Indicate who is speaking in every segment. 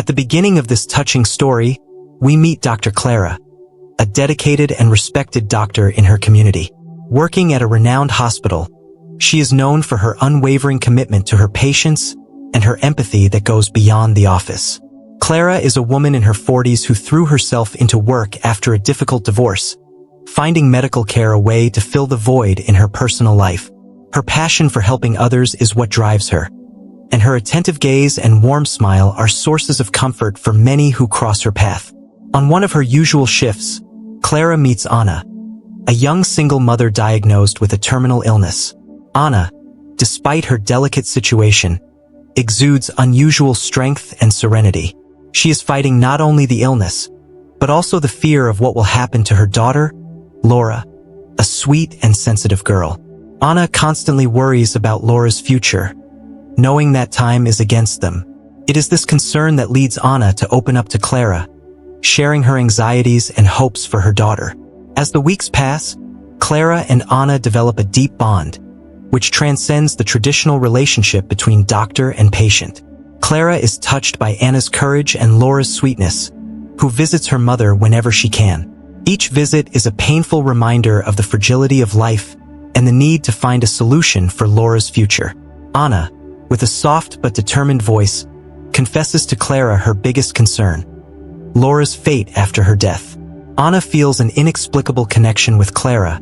Speaker 1: At the beginning of this touching story, we meet Dr. Clara, a dedicated and respected doctor in her community. Working at a renowned hospital, she is known for her unwavering commitment to her patients and her empathy that goes beyond the office. Clara is a woman in her 40s who threw herself into work after a difficult divorce, finding medical care a way to fill the void in her personal life. Her passion for helping others is what drives her, and her attentive gaze and warm smile are sources of comfort for many who cross her path. On one of her usual shifts, Clara meets Anna, a young single mother diagnosed with a terminal illness. Anna, despite her delicate situation, exudes unusual strength and serenity. She is fighting not only the illness, but also the fear of what will happen to her daughter, Laura, a sweet and sensitive girl. Anna constantly worries about Laura's future, knowing that time is against them. It is this concern that leads Anna to open up to Clara, sharing her anxieties and hopes for her daughter. As the weeks pass, Clara and Anna develop a deep bond, which transcends the traditional relationship between doctor and patient. Clara is touched by Anna's courage and Laura's sweetness, who visits her mother whenever she can. Each visit is a painful reminder of the fragility of life and the need to find a solution for Laura's future. Anna, with a soft but determined voice, confesses to Clara her biggest concern: Laura's fate after her death. Anna feels an inexplicable connection with Clara,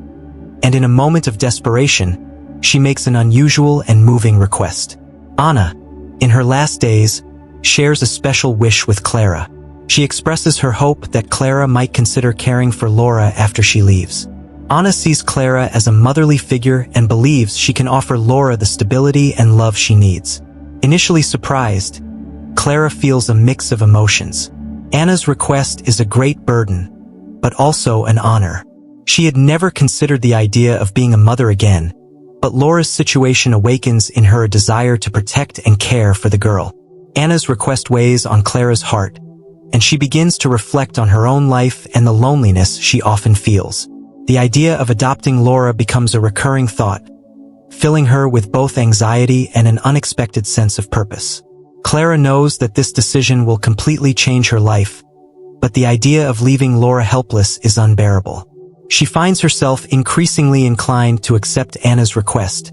Speaker 1: and in a moment of desperation, she makes an unusual and moving request. Anna, in her last days, shares a special wish with Clara. She expresses her hope that Clara might consider caring for Laura after she leaves. Anna sees Clara as a motherly figure and believes she can offer Laura the stability and love she needs. Initially surprised, Clara feels a mix of emotions. Anna's request is a great burden, but also an honor. She had never considered the idea of being a mother again, but Laura's situation awakens in her a desire to protect and care for the girl. Anna's request weighs on Clara's heart, and she begins to reflect on her own life and the loneliness she often feels. The idea of adopting Laura becomes a recurring thought, filling her with both anxiety and an unexpected sense of purpose. Clara knows that this decision will completely change her life, but the idea of leaving Laura helpless is unbearable. She finds herself increasingly inclined to accept Anna's request,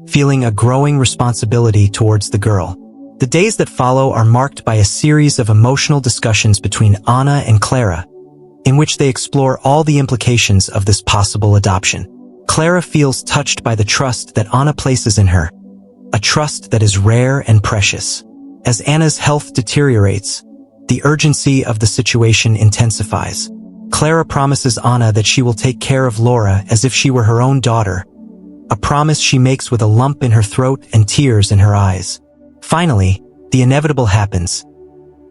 Speaker 1: feeling a growing responsibility towards the girl. The days that follow are marked by a series of emotional discussions between Anna and Clara, in which they explore all the implications of this possible adoption. Clara feels touched by the trust that Anna places in her, a trust that is rare and precious. As Anna's health deteriorates, the urgency of the situation intensifies. Clara promises Anna that she will take care of Laura as if she were her own daughter, a promise she makes with a lump in her throat and tears in her eyes. Finally, the inevitable happens.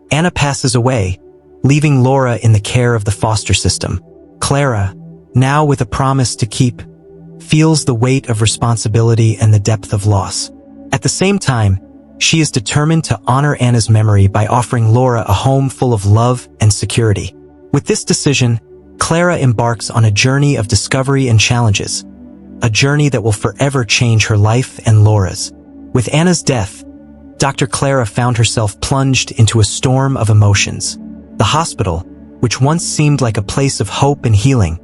Speaker 1: Anna passes away, leaving Laura in the care of the foster system. Clara, now with a promise to keep, feels the weight of responsibility and the depth of loss. At the same time, she is determined to honor Anna's memory by offering Laura a home full of love and security. With this decision, Clara embarks on a journey of discovery and challenges, a journey that will forever change her life and Laura's. With Anna's death, Dr. Clara found herself plunged into a storm of emotions. The hospital, which once seemed like a place of hope and healing,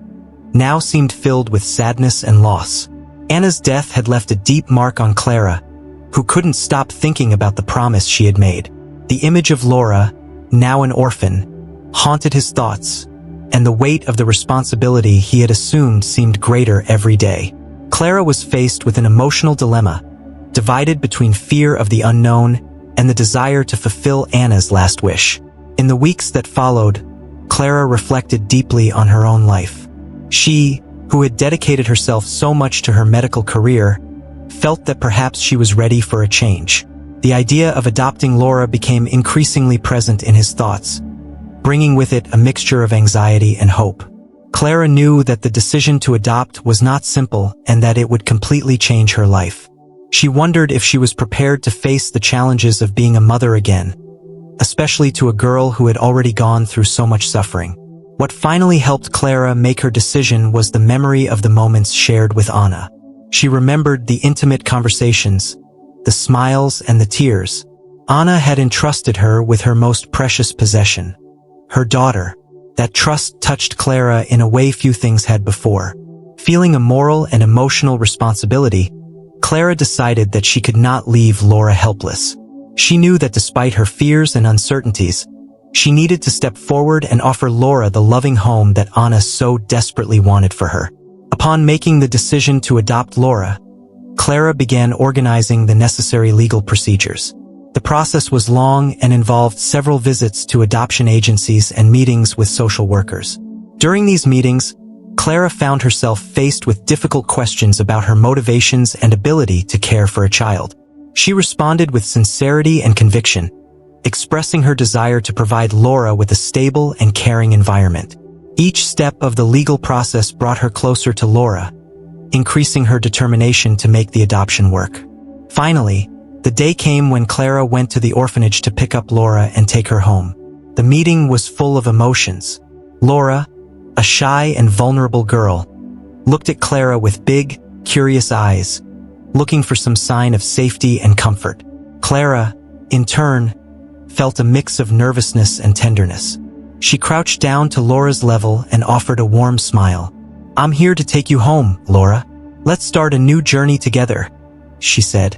Speaker 1: now seemed filled with sadness and loss. Anna's death had left a deep mark on Clara, who couldn't stop thinking about the promise she had made. The image of Laura, now an orphan, haunted his thoughts, and the weight of the responsibility he had assumed seemed greater every day. Clara was faced with an emotional dilemma, divided between fear of the unknown and the desire to fulfill Anna's last wish. In the weeks that followed, Clara reflected deeply on her own life. She, who had dedicated herself so much to her medical career, felt that perhaps she was ready for a change. The idea of adopting Laura became increasingly present in his thoughts, bringing with it a mixture of anxiety and hope. Clara knew that the decision to adopt was not simple and that it would completely change her life. She wondered if she was prepared to face the challenges of being a mother again, especially to a girl who had already gone through so much suffering. What finally helped Clara make her decision was the memory of the moments shared with Anna. She remembered the intimate conversations, the smiles and the tears, Anna had entrusted her with her most precious possession, her daughter. That trust touched Clara in a way few things had before. Feeling a moral and emotional responsibility, Clara decided that she could not leave Laura helpless. She knew that despite her fears and uncertainties, she needed to step forward and offer Laura the loving home that Anna so desperately wanted for her. Upon making the decision to adopt Laura, Clara began organizing the necessary legal procedures. The process was long and involved several visits to adoption agencies and meetings with social workers. During these meetings, Clara found herself faced with difficult questions about her motivations and ability to care for a child. She responded with sincerity and conviction, expressing her desire to provide Laura with a stable and caring environment. Each step of the legal process brought her closer to Laura, increasing her determination to make the adoption work. Finally, the day came when Clara went to the orphanage to pick up Laura and take her home. The meeting was full of emotions. Laura, a shy and vulnerable girl, looked at Clara with big, curious eyes, looking for some sign of safety and comfort. Clara, in turn, felt a mix of nervousness and tenderness. She crouched down to Laura's level and offered a warm smile. "I'm here to take you home, Laura. Let's start a new journey together," she said,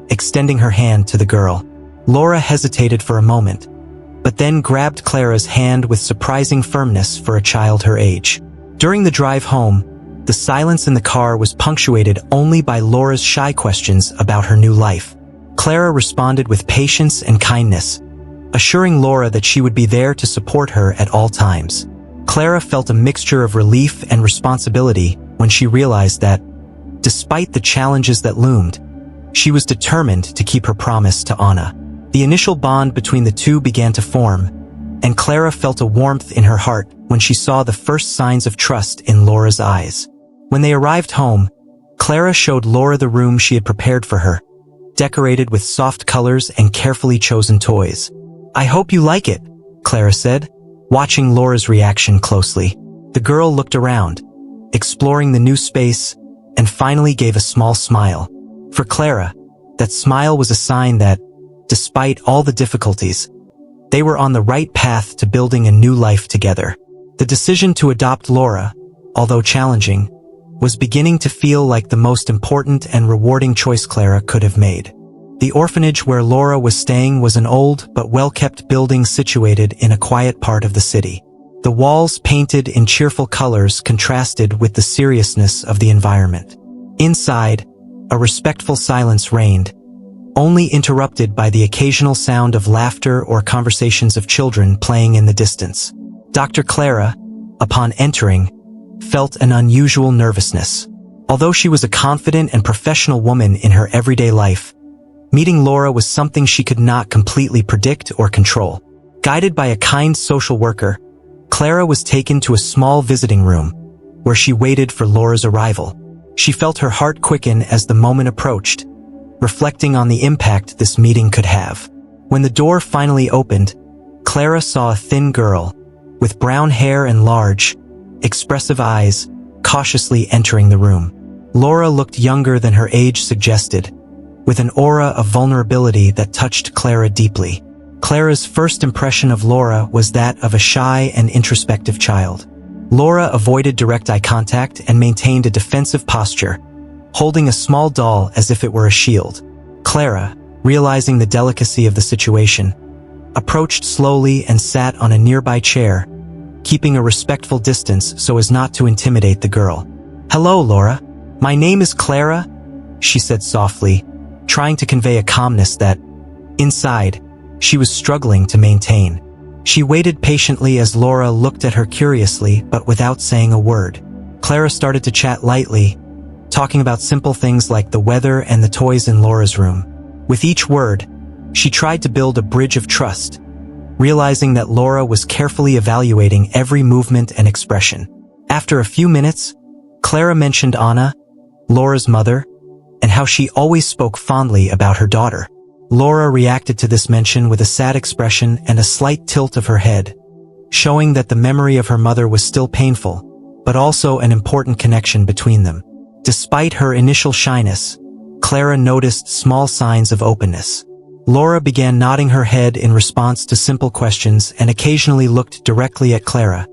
Speaker 1: extending her hand to the girl. Laura hesitated for a moment, but then grabbed Clara's hand with surprising firmness for a child her age. During the drive home, the silence in the car was punctuated only by Laura's shy questions about her new life. Clara responded with patience and kindness, assuring Laura that she would be there to support her at all times. Clara felt a mixture of relief and responsibility when she realized that, despite the challenges that loomed, she was determined to keep her promise to Anna. The initial bond between the two began to form, and Clara felt a warmth in her heart when she saw the first signs of trust in Laura's eyes. When they arrived home, Clara showed Laura the room she had prepared for her, decorated with soft colors and carefully chosen toys. "I hope you like it," Clara said, watching Laura's reaction closely. The girl looked around, exploring the new space, and finally gave a small smile. For Clara, that smile was a sign that, despite all the difficulties, they were on the right path to building a new life together. The decision to adopt Laura, although challenging, was beginning to feel like the most important and rewarding choice Clara could have made. The orphanage where Laura was staying was an old but well-kept building situated in a quiet part of the city. The walls, painted in cheerful colors, contrasted with the seriousness of the environment. Inside, a respectful silence reigned, only interrupted by the occasional sound of laughter or conversations of children playing in the distance. Dr. Clara, upon entering, felt an unusual nervousness. Although she was a confident and professional woman in her everyday life, meeting Laura was something she could not completely predict or control. Guided by a kind social worker, Clara was taken to a small visiting room, where she waited for Laura's arrival. She felt her heart quicken as the moment approached, reflecting on the impact this meeting could have. When the door finally opened, Clara saw a thin girl, with brown hair and large, expressive eyes, cautiously entering the room. Laura looked younger than her age suggested, with an aura of vulnerability that touched Clara deeply. Clara's first impression of Laura was that of a shy and introspective child. Laura avoided direct eye contact and maintained a defensive posture, holding a small doll as if it were a shield. Clara, realizing the delicacy of the situation, approached slowly and sat on a nearby chair, keeping a respectful distance so as not to intimidate the girl. "Hello, Laura. My name is Clara," she said softly, trying to convey a calmness that, inside, she was struggling to maintain. She waited patiently as Laura looked at her curiously but without saying a word. Clara started to chat lightly, talking about simple things like the weather and the toys in Laura's room. With each word, she tried to build a bridge of trust, realizing that Laura was carefully evaluating every movement and expression. After a few minutes, Clara mentioned Anna, Laura's mother, and how she always spoke fondly about her daughter. Laura reacted to this mention with a sad expression and a slight tilt of her head, showing that the memory of her mother was still painful, but also an important connection between them. Despite her initial shyness, Clara noticed small signs of openness. Laura began nodding her head in response to simple questions and occasionally looked directly at Clara,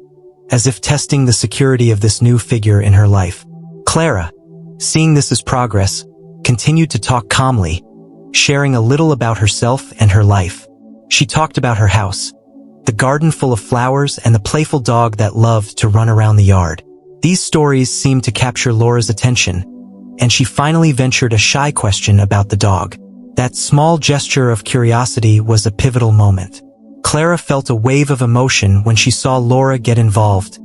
Speaker 1: as if testing the security of this new figure in her life. Clara, seeing this as progress, continued to talk calmly, sharing a little about herself and her life. She talked about her house, the garden full of flowers, and the playful dog that loved to run around the yard. These stories seemed to capture Laura's attention, and she finally ventured a shy question about the dog. That small gesture of curiosity was a pivotal moment. Clara felt a wave of emotion when she saw Laura get involved,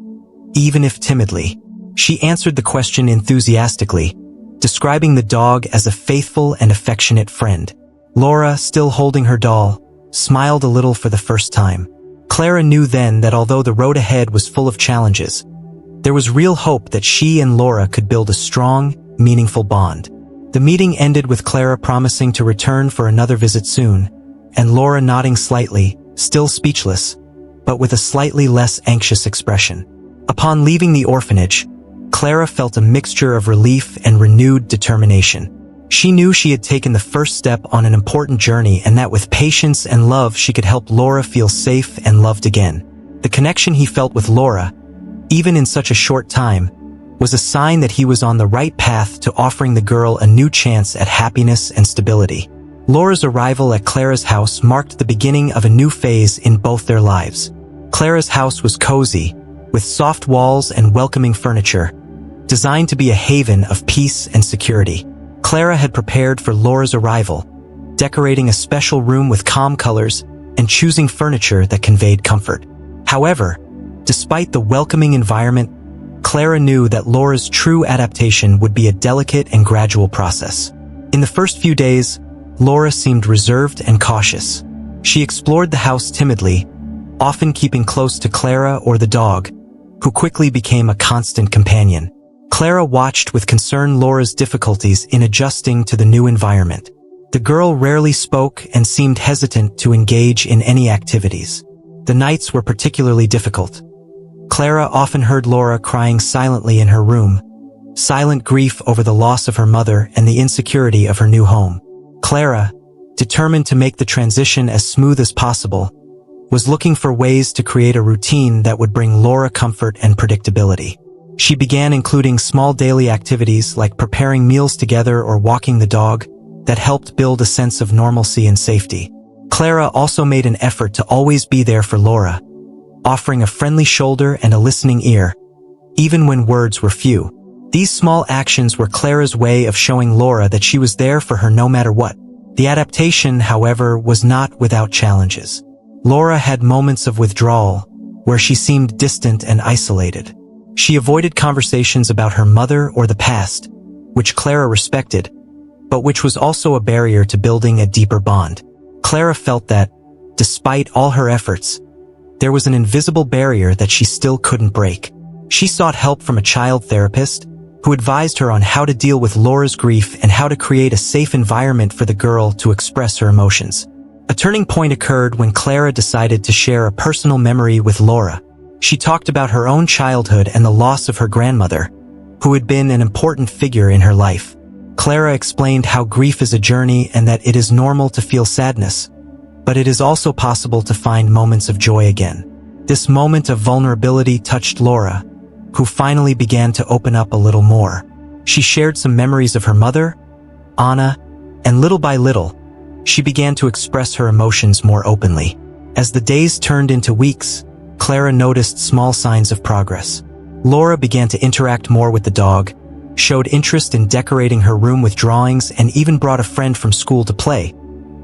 Speaker 1: even if timidly. She answered the question enthusiastically, describing the dog as a faithful and affectionate friend. Laura, still holding her doll, smiled a little for the first time. Clara knew then that although the road ahead was full of challenges, there was real hope that she and Laura could build a strong, meaningful bond. The meeting ended with Clara promising to return for another visit soon, and Laura nodding slightly, still speechless, but with a slightly less anxious expression. Upon leaving the orphanage, Clara felt a mixture of relief and renewed determination. She knew she had taken the first step on an important journey, and that with patience and love she could help Laura feel safe and loved again. The connection he felt with Laura, even in such a short time, was a sign that he was on the right path to offering the girl a new chance at happiness and stability. Laura's arrival at Clara's house marked the beginning of a new phase in both their lives. Clara's house was cozy, with soft walls and welcoming furniture, designed to be a haven of peace and security. Clara had prepared for Laura's arrival, decorating a special room with calm colors and choosing furniture that conveyed comfort. However, despite the welcoming environment, Clara knew that Laura's true adaptation would be a delicate and gradual process. In the first few days, Laura seemed reserved and cautious. She explored the house timidly, often keeping close to Clara or the dog, who quickly became a constant companion. Clara watched with concern Laura's difficulties in adjusting to the new environment. The girl rarely spoke and seemed hesitant to engage in any activities. The nights were particularly difficult. Clara often heard Laura crying silently in her room, silent grief over the loss of her mother and the insecurity of her new home. Clara, determined to make the transition as smooth as possible, was looking for ways to create a routine that would bring Laura comfort and predictability. She began including small daily activities like preparing meals together or walking the dog that helped build a sense of normalcy and safety. Clara also made an effort to always be there for Laura, offering a friendly shoulder and a listening ear, even when words were few. These small actions were Clara's way of showing Laura that she was there for her no matter what. The adaptation, however, was not without challenges. Laura had moments of withdrawal, where she seemed distant and isolated. She avoided conversations about her mother or the past, which Clara respected, but which was also a barrier to building a deeper bond. Clara felt that, despite all her efforts, there was an invisible barrier that she still couldn't break. She sought help from a child therapist, who advised her on how to deal with Laura's grief and how to create a safe environment for the girl to express her emotions. A turning point occurred when Clara decided to share a personal memory with Laura. She talked about her own childhood and the loss of her grandmother, who had been an important figure in her life. Clara explained how grief is a journey and that it is normal to feel sadness, but it is also possible to find moments of joy again. This moment of vulnerability touched Laura, who finally began to open up a little more. She shared some memories of her mother, Anna, and little by little, she began to express her emotions more openly. As the days turned into weeks, Clara noticed small signs of progress. Laura began to interact more with the dog, showed interest in decorating her room with drawings, and even brought a friend from school to play,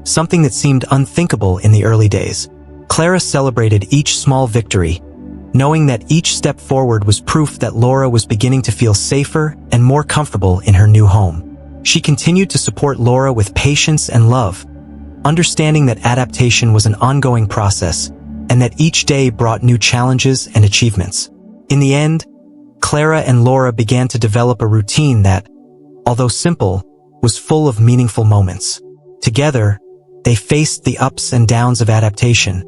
Speaker 1: something that seemed unthinkable in the early days. Clara celebrated each small victory, knowing that each step forward was proof that Laura was beginning to feel safer and more comfortable in her new home. She continued to support Laura with patience and love, understanding that adaptation was an ongoing process and that each day brought new challenges and achievements. In the end, Clara and Laura began to develop a routine that, although simple, was full of meaningful moments. Together, they faced the ups and downs of adaptation,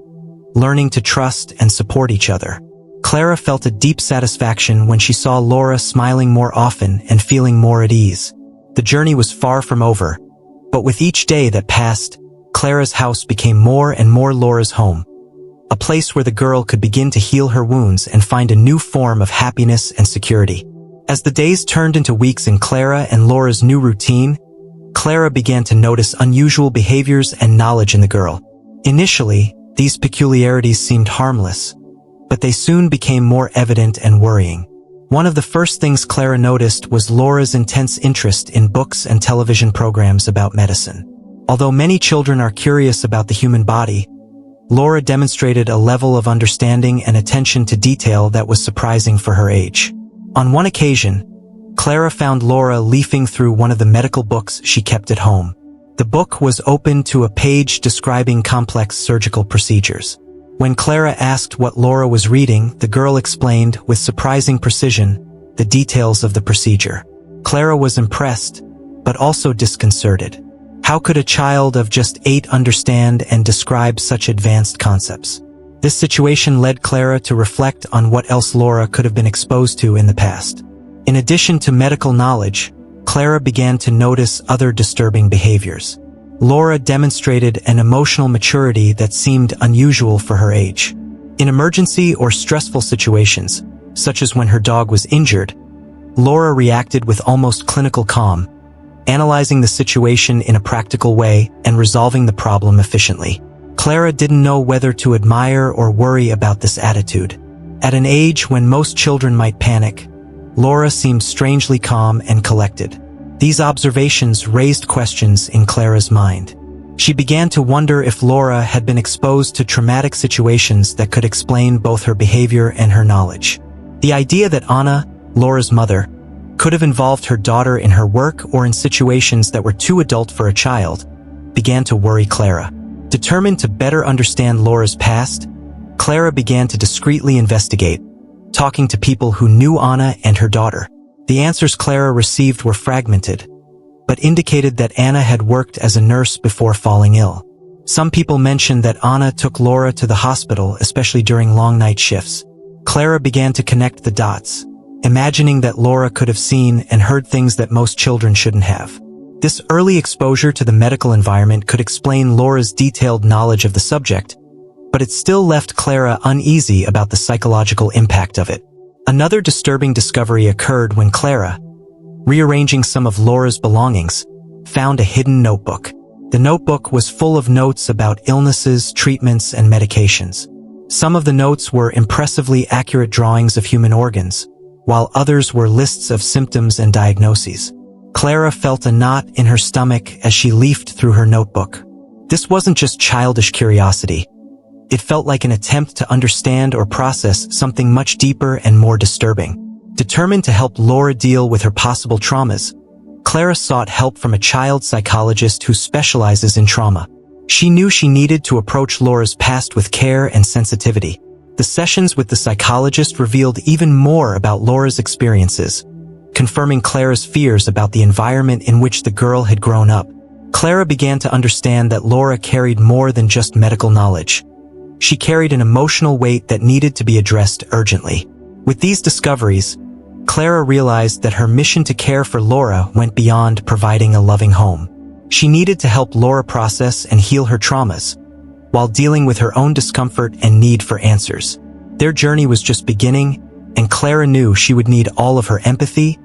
Speaker 1: learning to trust and support each other. Clara felt a deep satisfaction when she saw Laura smiling more often and feeling more at ease. The journey was far from over, but with each day that passed, Clara's house became more and more Laura's home, a place where the girl could begin to heal her wounds and find a new form of happiness and security. As the days turned into weeks in Clara and Laura's new routine, Clara began to notice unusual behaviors and knowledge in the girl. Initially, these peculiarities seemed harmless, but they soon became more evident and worrying. One of the first things Clara noticed was Laura's intense interest in books and television programs about medicine. Although many children are curious about the human body, Laura demonstrated a level of understanding and attention to detail that was surprising for her age. On one occasion, Clara found Laura leafing through one of the medical books she kept at home. The book was open to a page describing complex surgical procedures. When Clara asked what Laura was reading, the girl explained, with surprising precision, the details of the procedure. Clara was impressed, but also disconcerted. How could a child of just 8 understand and describe such advanced concepts? This situation led Clara to reflect on what else Laura could have been exposed to in the past. In addition to medical knowledge, Clara began to notice other disturbing behaviors. Laura demonstrated an emotional maturity that seemed unusual for her age. In emergency or stressful situations, such as when her dog was injured, Laura reacted with almost clinical calm, analyzing the situation in a practical way and resolving the problem efficiently. Clara didn't know whether to admire or worry about this attitude. At an age when most children might panic, Laura seemed strangely calm and collected. These observations raised questions in Clara's mind. She began to wonder if Laura had been exposed to traumatic situations that could explain both her behavior and her knowledge. The idea that Anna, Laura's mother, could have involved her daughter in her work or in situations that were too adult for a child began to worry Clara. Determined to better understand Laura's past, Clara began to discreetly investigate, talking to people who knew Anna and her daughter. The answers Clara received were fragmented, but indicated that Anna had worked as a nurse before falling ill. Some people mentioned that Anna took Laura to the hospital, especially during long night shifts. Clara began to connect the dots, imagining that Laura could have seen and heard things that most children shouldn't have. This early exposure to the medical environment could explain Laura's detailed knowledge of the subject, but it still left Clara uneasy about the psychological impact of it. Another disturbing discovery occurred when Clara, rearranging some of Laura's belongings, found a hidden notebook. The notebook was full of notes about illnesses, treatments, and medications. Some of the notes were impressively accurate drawings of human organs, while others were lists of symptoms and diagnoses. Clara felt a knot in her stomach as she leafed through her notebook. This wasn't just childish curiosity. It felt like an attempt to understand or process something much deeper and more disturbing. Determined to help Laura deal with her possible traumas, Clara sought help from a child psychologist who specializes in trauma. She knew she needed to approach Laura's past with care and sensitivity. The sessions with the psychologist revealed even more about Laura's experiences, confirming Clara's fears about the environment in which the girl had grown up. Clara began to understand that Laura carried more than just medical knowledge. She carried an emotional weight that needed to be addressed urgently. With these discoveries, Clara realized that her mission to care for Laura went beyond providing a loving home. She needed to help Laura process and heal her traumas, while dealing with her own discomfort and need for answers. Their journey was just beginning, and Clara knew she would need all of her empathy,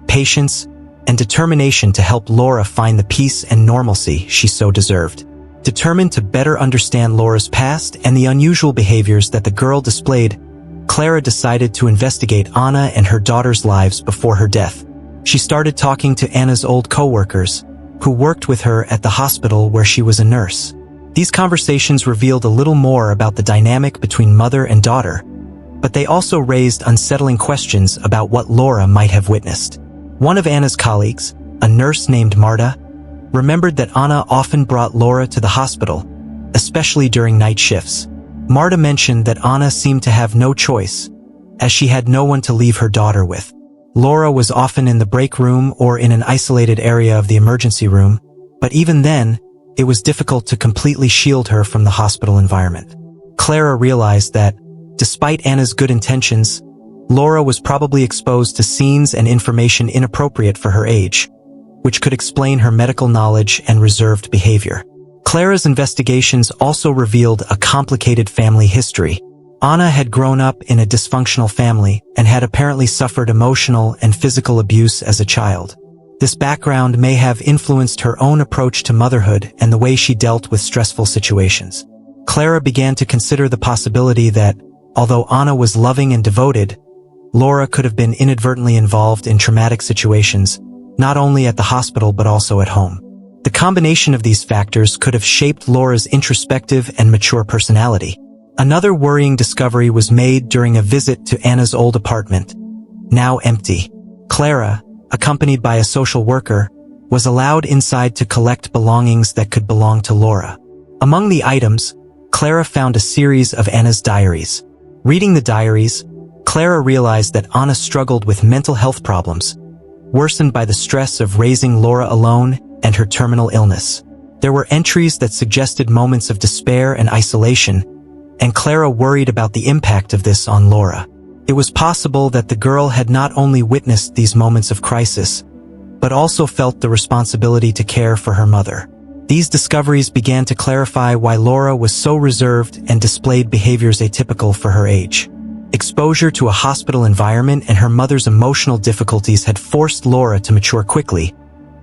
Speaker 1: patience, and determination to help Laura find the peace and normalcy she so deserved. Determined to better understand Laura's past and the unusual behaviors that the girl displayed, Clara decided to investigate Anna and her daughter's lives before her death. She started talking to Anna's old co-workers, who worked with her at the hospital where she was a nurse. These conversations revealed a little more about the dynamic between mother and daughter, but they also raised unsettling questions about what Laura might have witnessed. One of Anna's colleagues, a nurse named Marta, remembered that Anna often brought Laura to the hospital, especially during night shifts. Marta mentioned that Anna seemed to have no choice, as she had no one to leave her daughter with. Laura was often in the break room or in an isolated area of the emergency room, but even then, it was difficult to completely shield her from the hospital environment. Clara realized that, despite Anna's good intentions, Laura was probably exposed to scenes and information inappropriate for her age, which could explain her medical knowledge and reserved behavior. Clara's investigations also revealed a complicated family history. Anna had grown up in a dysfunctional family and had apparently suffered emotional and physical abuse as a child. This background may have influenced her own approach to motherhood and the way she dealt with stressful situations. Clara began to consider the possibility that, although Anna was loving and devoted, Laura could have been inadvertently involved in traumatic situations, not only at the hospital but also at home. The combination of these factors could have shaped Laura's introspective and mature personality. Another worrying discovery was made during a visit to Anna's old apartment, now empty. Clara, accompanied by a social worker, was allowed inside to collect belongings that could belong to Laura. Among the items, Clara found a series of Anna's diaries. Reading the diaries, Clara realized that Anna struggled with mental health problems, worsened by the stress of raising Laura alone and her terminal illness. There were entries that suggested moments of despair and isolation, and Clara worried about the impact of this on Laura. It was possible that the girl had not only witnessed these moments of crisis, but also felt the responsibility to care for her mother. These discoveries began to clarify why Laura was so reserved and displayed behaviors atypical for her age. Exposure to a hospital environment and her mother's emotional difficulties had forced Laura to mature quickly,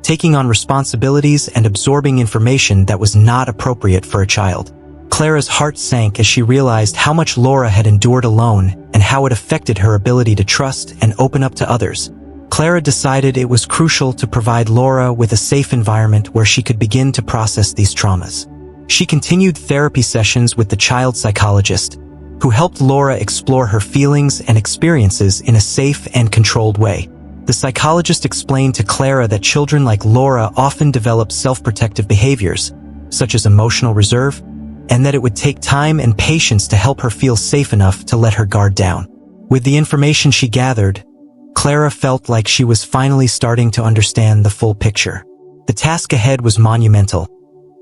Speaker 1: taking on responsibilities and absorbing information that was not appropriate for a child. Clara's heart sank as she realized how much Laura had endured alone and how it affected her ability to trust and open up to others. Clara decided it was crucial to provide Laura with a safe environment where she could begin to process these traumas. She continued therapy sessions with the child psychologist, who helped Laura explore her feelings and experiences in a safe and controlled way. The psychologist explained to Clara that children like Laura often develop self-protective behaviors, such as emotional reserve, and that it would take time and patience to help her feel safe enough to let her guard down. With the information she gathered, Clara felt like she was finally starting to understand the full picture. The task ahead was monumental,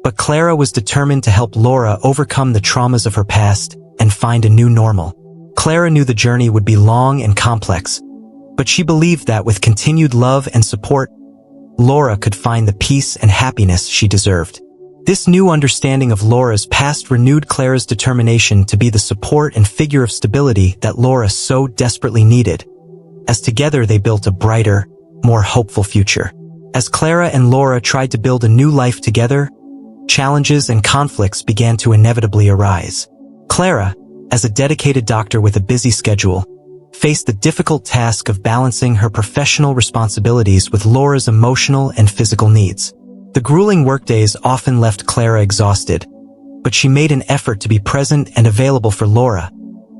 Speaker 1: but Clara was determined to help Laura overcome the traumas of her past and find a new normal. Clara knew the journey would be long and complex, but she believed that with continued love and support, Laura could find the peace and happiness she deserved. This new understanding of Laura's past renewed Clara's determination to be the support and figure of stability that Laura so desperately needed, as together they built a brighter, more hopeful future. As Clara and Laura tried to build a new life together, challenges and conflicts began to inevitably arise. Clara, as a dedicated doctor with a busy schedule, faced the difficult task of balancing her professional responsibilities with Laura's emotional and physical needs. The grueling workdays often left Clara exhausted, but she made an effort to be present and available for Laura,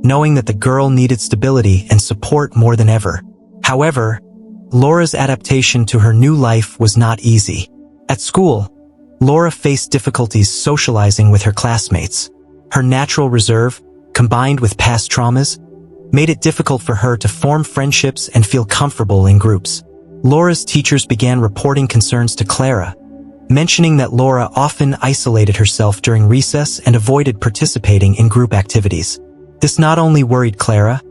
Speaker 1: knowing that the girl needed stability and support more than ever. However, Laura's adaptation to her new life was not easy. At school, Laura faced difficulties socializing with her classmates. Her natural reserve, combined with past traumas, made it difficult for her to form friendships and feel comfortable in groups. Laura's teachers began reporting concerns to Clara, mentioning that Laura often isolated herself during recess and avoided participating in group activities. This not only worried Clara,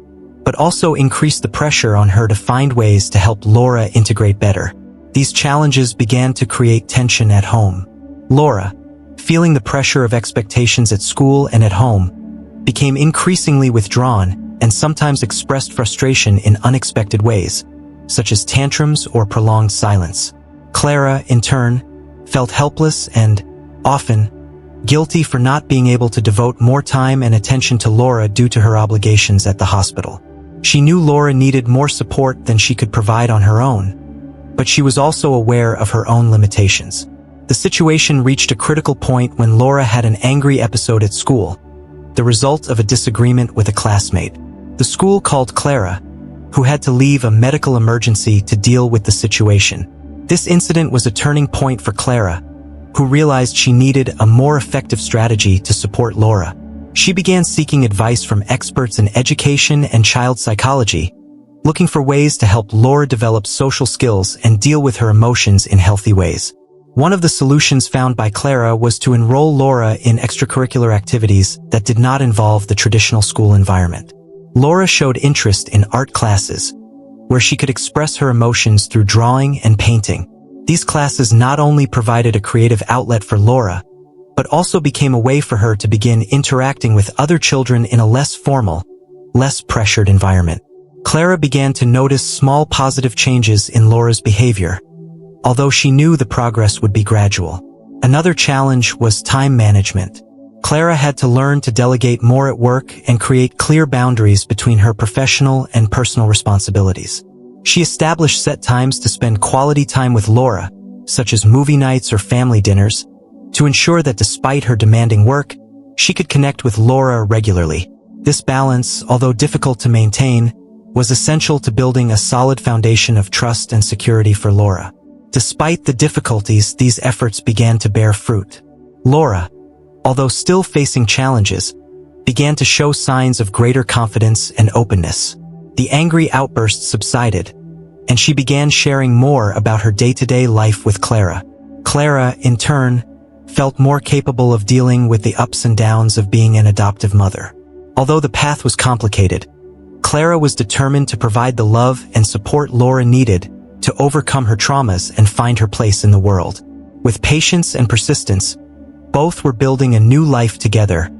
Speaker 1: but also increased the pressure on her to find ways to help Laura integrate better. These challenges began to create tension at home. Laura, feeling the pressure of expectations at school and at home, became increasingly withdrawn and sometimes expressed frustration in unexpected ways, such as tantrums or prolonged silence. Clara, in turn, felt helpless and, often, guilty for not being able to devote more time and attention to Laura due to her obligations at the hospital. She knew Laura needed more support than she could provide on her own, but she was also aware of her own limitations. The situation reached a critical point when Laura had an angry episode at school, the result of a disagreement with a classmate. The school called Clara, who had to leave a medical emergency to deal with the situation. This incident was a turning point for Clara, who realized she needed a more effective strategy to support Laura. She began seeking advice from experts in education and child psychology, looking for ways to help Laura develop social skills and deal with her emotions in healthy ways. One of the solutions found by Clara was to enroll Laura in extracurricular activities that did not involve the traditional school environment. Laura showed interest in art classes, where she could express her emotions through drawing and painting. These classes not only provided a creative outlet for Laura, but but also became a way for her to begin interacting with other children in a less formal, less pressured environment. Clara began to notice small positive changes in Laura's behavior, although she knew the progress would be gradual. Another challenge was time management. Clara had to learn to delegate more at work and create clear boundaries between her professional and personal responsibilities. She established set times to spend quality time with Laura, such as movie nights or family dinners, to ensure that despite her demanding work, she could connect with Laura regularly. This balance, although difficult to maintain, was essential to building a solid foundation of trust and security for Laura. Despite the difficulties, these efforts began to bear fruit. Laura, although still facing challenges, began to show signs of greater confidence and openness. The angry outbursts subsided, and she began sharing more about her day-to-day life with Clara. Clara, in turn, felt more capable of dealing with the ups and downs of being an adoptive mother. Although the path was complicated, Clara was determined to provide the love and support Laura needed to overcome her traumas and find her place in the world. With patience and persistence, both were building a new life together,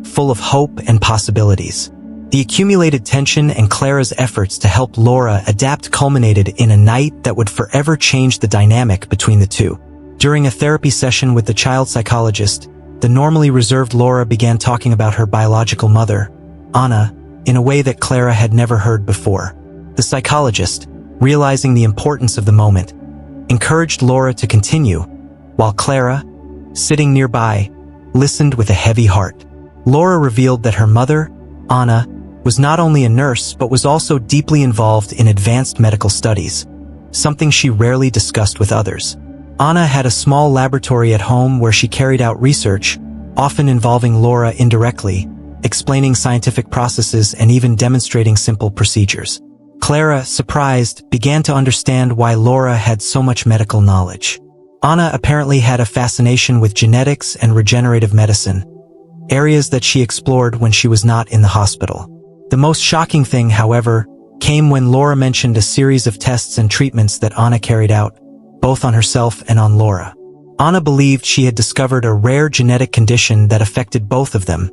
Speaker 1: full of hope and possibilities. The accumulated tension and Clara's efforts to help Laura adapt culminated in a night that would forever change the dynamic between the two. During a therapy session with the child psychologist, the normally reserved Laura began talking about her biological mother, Anna, in a way that Clara had never heard before. The psychologist, realizing the importance of the moment, encouraged Laura to continue, while Clara, sitting nearby, listened with a heavy heart. Laura revealed that her mother, Anna, was not only a nurse but was also deeply involved in advanced medical studies, something she rarely discussed with others. Anna had a small laboratory at home where she carried out research, often involving Laura indirectly, explaining scientific processes and even demonstrating simple procedures. Clara, surprised, began to understand why Laura had so much medical knowledge. Anna apparently had a fascination with genetics and regenerative medicine, areas that she explored when she was not in the hospital. The most shocking thing, however, came when Laura mentioned a series of tests and treatments that Anna carried out, both on herself and on Laura. Anna believed she had discovered a rare genetic condition that affected both of them,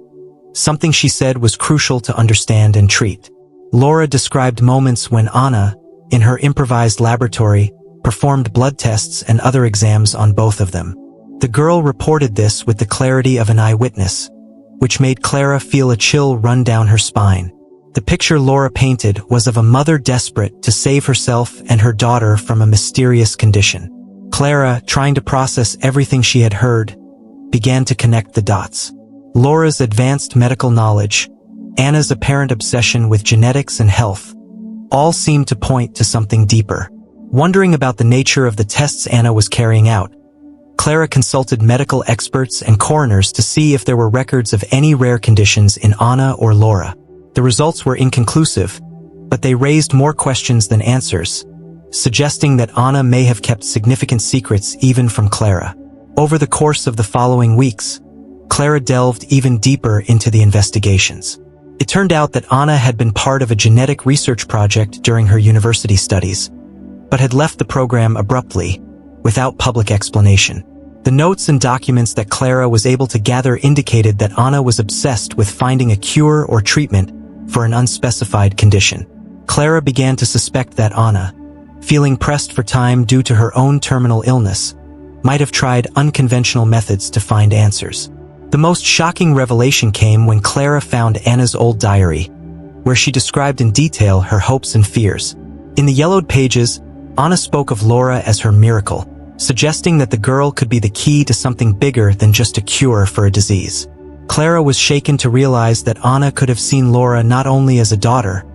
Speaker 1: something she said was crucial to understand and treat. Laura described moments when Anna, in her improvised laboratory, performed blood tests and other exams on both of them. The girl reported this with the clarity of an eyewitness, which made Clara feel a chill run down her spine. The picture Laura painted was of a mother desperate to save herself and her daughter from a mysterious condition. Clara, trying to process everything she had heard, began to connect the dots. Laura's advanced medical knowledge, Anna's apparent obsession with genetics and health, all seemed to point to something deeper. Wondering about the nature of the tests Anna was carrying out, Clara consulted medical experts and coroners to see if there were records of any rare conditions in Anna or Laura. The results were inconclusive, but they raised more questions than answers, suggesting that Anna may have kept significant secrets even from Clara. Over the course of the following weeks, Clara delved even deeper into the investigations. It turned out that Anna had been part of a genetic research project during her university studies, but had left the program abruptly, without public explanation. The notes and documents that Clara was able to gather indicated that Anna was obsessed with finding a cure or treatment for an unspecified condition. Clara began to suspect that Anna, feeling pressed for time due to her own terminal illness, might have tried unconventional methods to find answers. The most shocking revelation came when Clara found Anna's old diary, where she described in detail her hopes and fears. In the yellowed pages, Anna spoke of Laura as her miracle, suggesting that the girl could be the key to something bigger than just a cure for a disease. Clara was shaken to realize that Anna could have seen Laura not only as a daughter,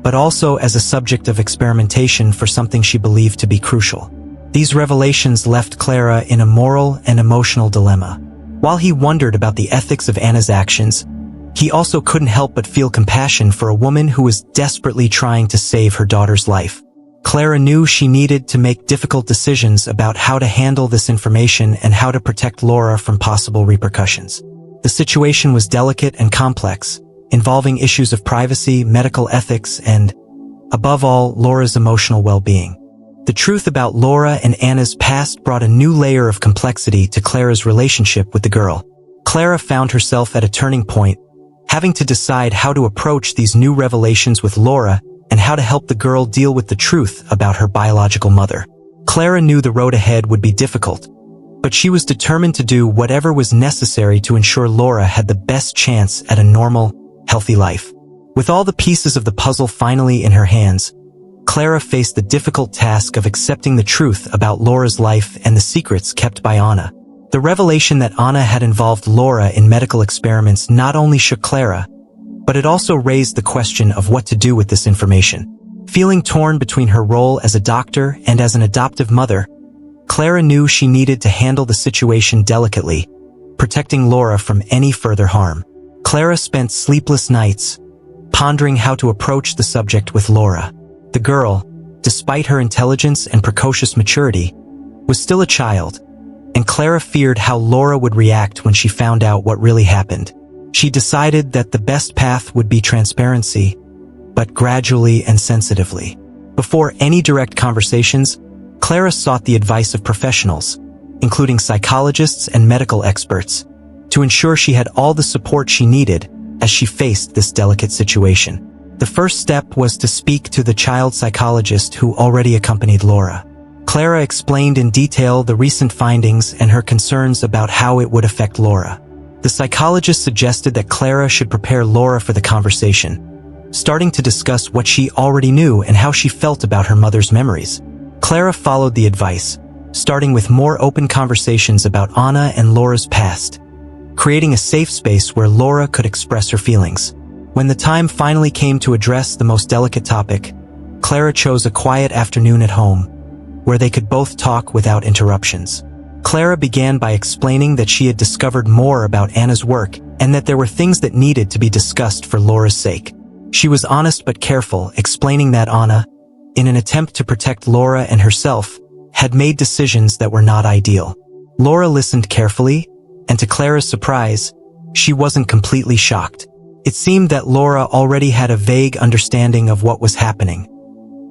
Speaker 1: but also as a subject of experimentation for something she believed to be crucial. These revelations left Clara in a moral and emotional dilemma. While he wondered about the ethics of Anna's actions, he also couldn't help but feel compassion for a woman who was desperately trying to save her daughter's life. Clara knew she needed to make difficult decisions about how to handle this information and how to protect Laura from possible repercussions. The situation was delicate and complex, involving issues of privacy, medical ethics, and, above all, Laura's emotional well-being. The truth about Laura and Anna's past brought a new layer of complexity to Clara's relationship with the girl. Clara found herself at a turning point, having to decide how to approach these new revelations with Laura and how to help the girl deal with the truth about her biological mother. Clara knew the road ahead would be difficult, but she was determined to do whatever was necessary to ensure Laura had the best chance at a normal, healthy life. With all the pieces of the puzzle finally in her hands, Clara faced the difficult task of accepting the truth about Laura's life and the secrets kept by Anna. The revelation that Anna had involved Laura in medical experiments not only shook Clara, but it also raised the question of what to do with this information. Feeling torn between her role as a doctor and as an adoptive mother, Clara knew she needed to handle the situation delicately, protecting Laura from any further harm. Clara spent sleepless nights, pondering how to approach the subject with Laura. The girl, despite her intelligence and precocious maturity, was still a child, and Clara feared how Laura would react when she found out what really happened. She decided that the best path would be transparency, but gradually and sensitively. Before any direct conversations, Clara sought the advice of professionals, including psychologists and medical experts, to ensure she had all the support she needed as she faced this delicate situation. The first step was to speak to the child psychologist who already accompanied Laura. Clara explained in detail the recent findings and her concerns about how it would affect Laura. The psychologist suggested that Clara should prepare Laura for the conversation, starting to discuss what she already knew and how she felt about her mother's memories. Clara followed the advice, starting with more open conversations about Anna and Laura's past, creating a safe space where Laura could express her feelings. When the time finally came to address the most delicate topic, Clara chose a quiet afternoon at home, where they could both talk without interruptions. Clara began by explaining that she had discovered more about Anna's work and that there were things that needed to be discussed for Laura's sake. She was honest but careful, explaining that Anna, in an attempt to protect Laura and herself, had made decisions that were not ideal. Laura listened carefully, and to Clara's surprise, she wasn't completely shocked. It seemed that Laura already had a vague understanding of what was happening,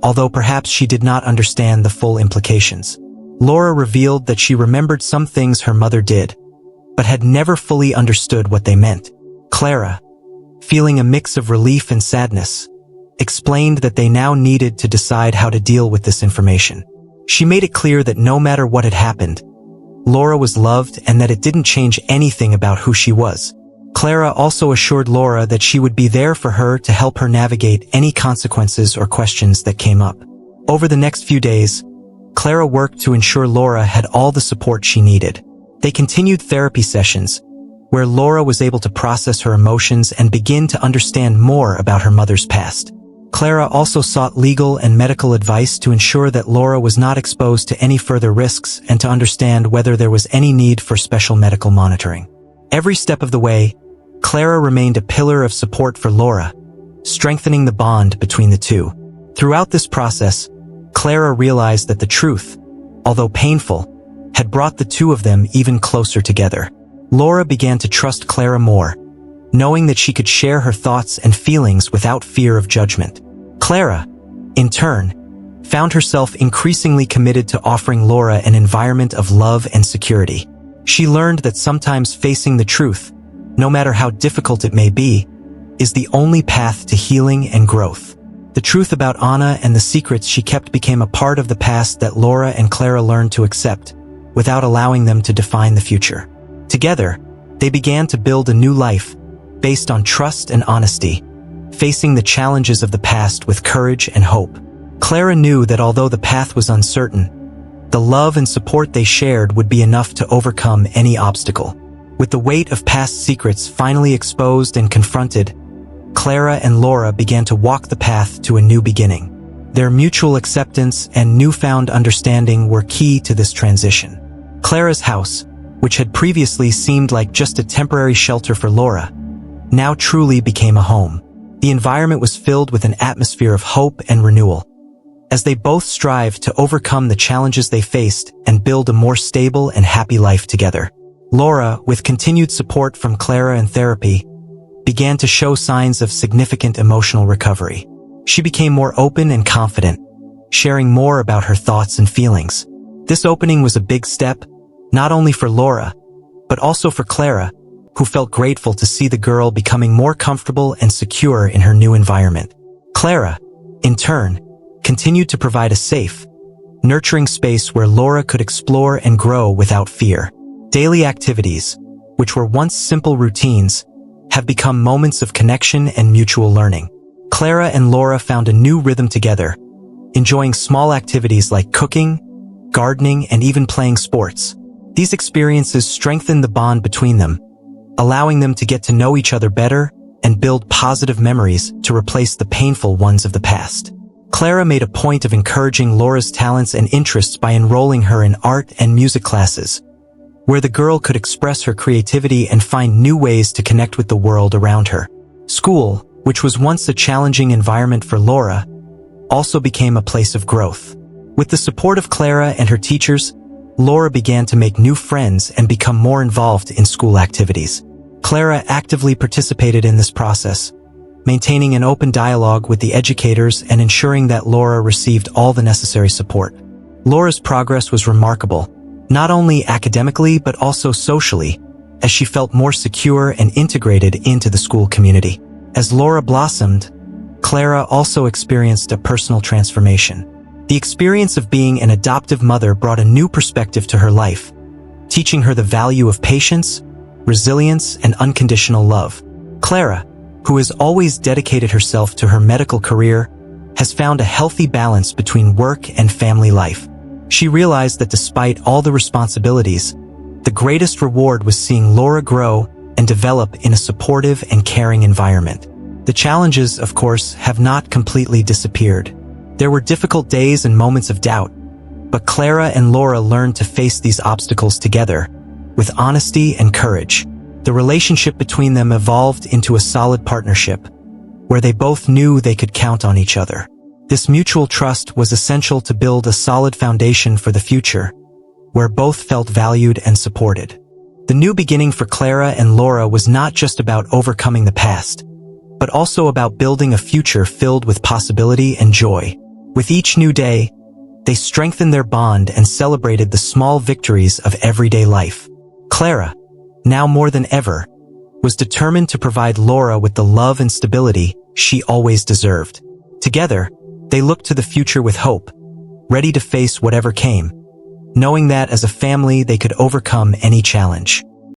Speaker 1: although perhaps she did not understand the full implications. Laura revealed that she remembered some things her mother did, but had never fully understood what they meant. Clara, feeling a mix of relief and sadness, explained that they now needed to decide how to deal with this information. She made it clear that no matter what had happened, Laura was loved and that it didn't change anything about who she was. Clara also assured Laura that she would be there for her to help her navigate any consequences or questions that came up. Over the next few days, Clara worked to ensure Laura had all the support she needed. They continued therapy sessions, where Laura was able to process her emotions and begin to understand more about her mother's past. Clara also sought legal and medical advice to ensure that Laura was not exposed to any further risks and to understand whether there was any need for special medical monitoring. Every step of the way, Clara remained a pillar of support for Laura, strengthening the bond between the two. Throughout this process, Clara realized that the truth, although painful, had brought the two of them even closer together. Laura began to trust Clara more, knowing that she could share her thoughts and feelings without fear of judgment. Clara, in turn, found herself increasingly committed to offering Laura an environment of love and security. She learned that sometimes facing the truth, no matter how difficult it may be, is the only path to healing and growth. The truth about Anna and the secrets she kept became a part of the past that Laura and Clara learned to accept, without allowing them to define the future. Together, they began to build a new life, based on trust and honesty, facing the challenges of the past with courage and hope. Clara knew that although the path was uncertain, the love and support they shared would be enough to overcome any obstacle. With the weight of past secrets finally exposed and confronted, Clara and Laura began to walk the path to a new beginning. Their mutual acceptance and newfound understanding were key to this transition. Clara's house, which had previously seemed like just a temporary shelter for Laura, now truly became a home. The environment was filled with an atmosphere of hope and renewal, as they both strived to overcome the challenges they faced and build a more stable and happy life together. Laura, with continued support from Clara and therapy, began to show signs of significant emotional recovery. She became more open and confident, sharing more about her thoughts and feelings. This opening was a big step, not only for Laura, but also for Clara, who felt grateful to see the girl becoming more comfortable and secure in her new environment. Clara, in turn, continued to provide a safe, nurturing space where Laura could explore and grow without fear. Daily activities, which were once simple routines, have become moments of connection and mutual learning. Clara and Laura found a new rhythm together, enjoying small activities like cooking, gardening, and even playing sports. These experiences strengthened the bond between them, allowing them to get to know each other better and build positive memories to replace the painful ones of the past. Clara made a point of encouraging Laura's talents and interests by enrolling her in art and music classes, where the girl could express her creativity and find new ways to connect with the world around her. School, which was once a challenging environment for Laura, also became a place of growth. With the support of Clara and her teachers, Laura began to make new friends and become more involved in school activities. Clara actively participated in this process, maintaining an open dialogue with the educators and ensuring that Laura received all the necessary support. Laura's progress was remarkable, not only academically but also socially, as she felt more secure and integrated into the school community. As Laura blossomed, Clara also experienced a personal transformation. The experience of being an adoptive mother brought a new perspective to her life, teaching her the value of patience, resilience, and unconditional love. Clara, who has always dedicated herself to her medical career, has found a healthy balance between work and family life. She realized that despite all the responsibilities, the greatest reward was seeing Laura grow and develop in a supportive and caring environment. The challenges, of course, have not completely disappeared. There were difficult days and moments of doubt, but Clara and Laura learned to face these obstacles together, with honesty and courage. The relationship between them evolved into a solid partnership, where they both knew they could count on each other. This mutual trust was essential to build a solid foundation for the future, where both felt valued and supported. The new beginning for Clara and Laura was not just about overcoming the past, but also about building a future filled with possibility and joy. With each new day, they strengthened their bond and celebrated the small victories of everyday life. Clara, now more than ever, was determined to provide Laura with the love and stability she always deserved. Together, they looked to the future with hope, ready to face whatever came, knowing that as a family they could overcome any challenge.